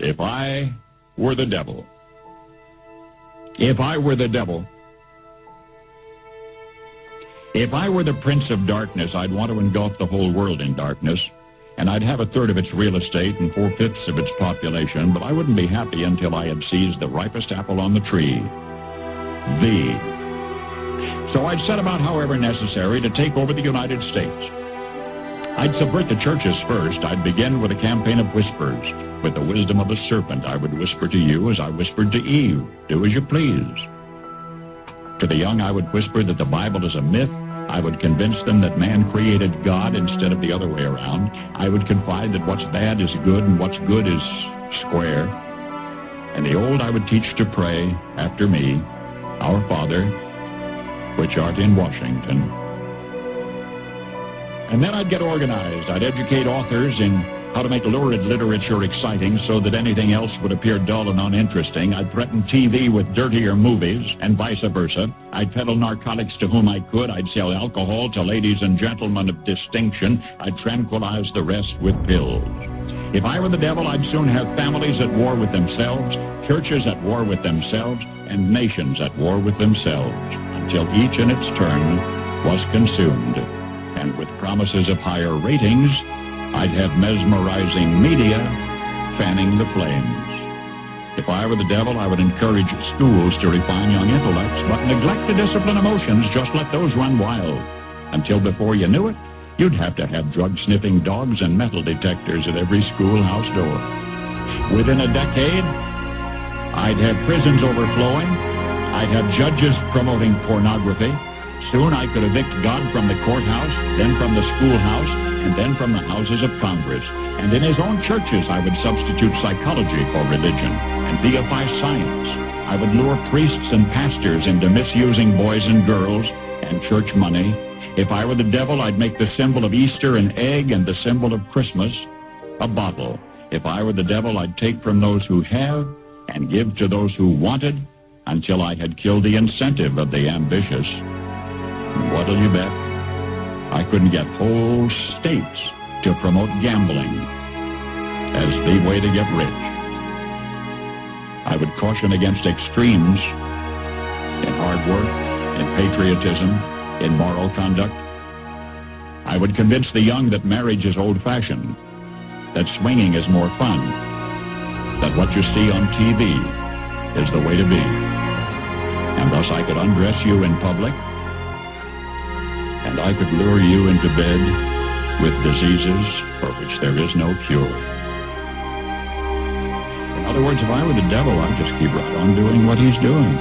If I were the devil. If I were the devil. If I were the prince of darkness, I'd want to engulf the whole world in darkness, and I'd have a third of its real estate and 4/5 of its population, but I wouldn't be happy until I had seized the ripest apple on the tree. So I'd set about, however necessary, to take over the United States. I'd subvert the churches first. I'd begin with a campaign of whispers. With the wisdom of a serpent, I would whisper to you as I whispered to Eve, do as you please. To the young, I would whisper that the Bible is a myth. I would convince them that man created God instead of the other way around. I would confide that what's bad is good and what's good is square. And the old I would teach to pray after me, Our Father, which art in Washington. And then I'd get organized. I'd educate authors in how to make lurid literature exciting so that anything else would appear dull and uninteresting. I'd threaten TV with dirtier movies and vice versa. I'd peddle narcotics to whom I could. I'd sell alcohol to ladies and gentlemen of distinction. I'd tranquilize the rest with pills. If I were the devil, I'd soon have families at war with themselves, churches at war with themselves, and nations at war with themselves, until each in its turn was consumed. And with promises of higher ratings, I'd have mesmerizing media fanning the flames. If I were the devil, I would encourage schools to refine young intellects, but neglect to discipline emotions, just let those run wild. Until before you knew it, you'd have to have drug-sniffing dogs and metal detectors at every schoolhouse door. Within a decade, I'd have prisons overflowing. I'd have judges promoting pornography. Soon I could evict God from the courthouse, then from the schoolhouse, and then from the houses of Congress. And in his own churches, I would substitute psychology for religion and deify science. I would lure priests and pastors into misusing boys and girls and church money. If I were the devil, I'd make the symbol of Easter an egg and the symbol of Christmas a bottle. If I were the devil, I'd take from those who have and give to those who wanted until I had killed the incentive of the ambitious. And what'll you bet? I couldn't get whole states to promote gambling as the way to get rich. I would caution against extremes in hard work, in patriotism, in moral conduct. I would convince the young that marriage is old-fashioned, that swinging is more fun, that what you see on TV is the way to be. And thus I could undress you in public, and I could lure you into bed with diseases for which there is no cure. In other words, if I were the devil, I'd just keep right on doing what he's doing.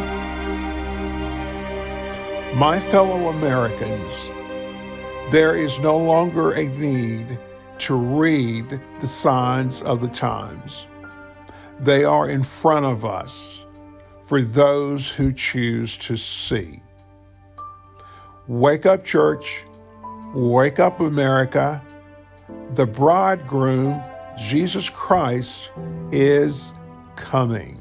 My fellow Americans, there is no longer a need to read the signs of the times. They are in front of us for those who choose to see. Wake up, church. Wake up, America. The bridegroom, Jesus Christ, is coming.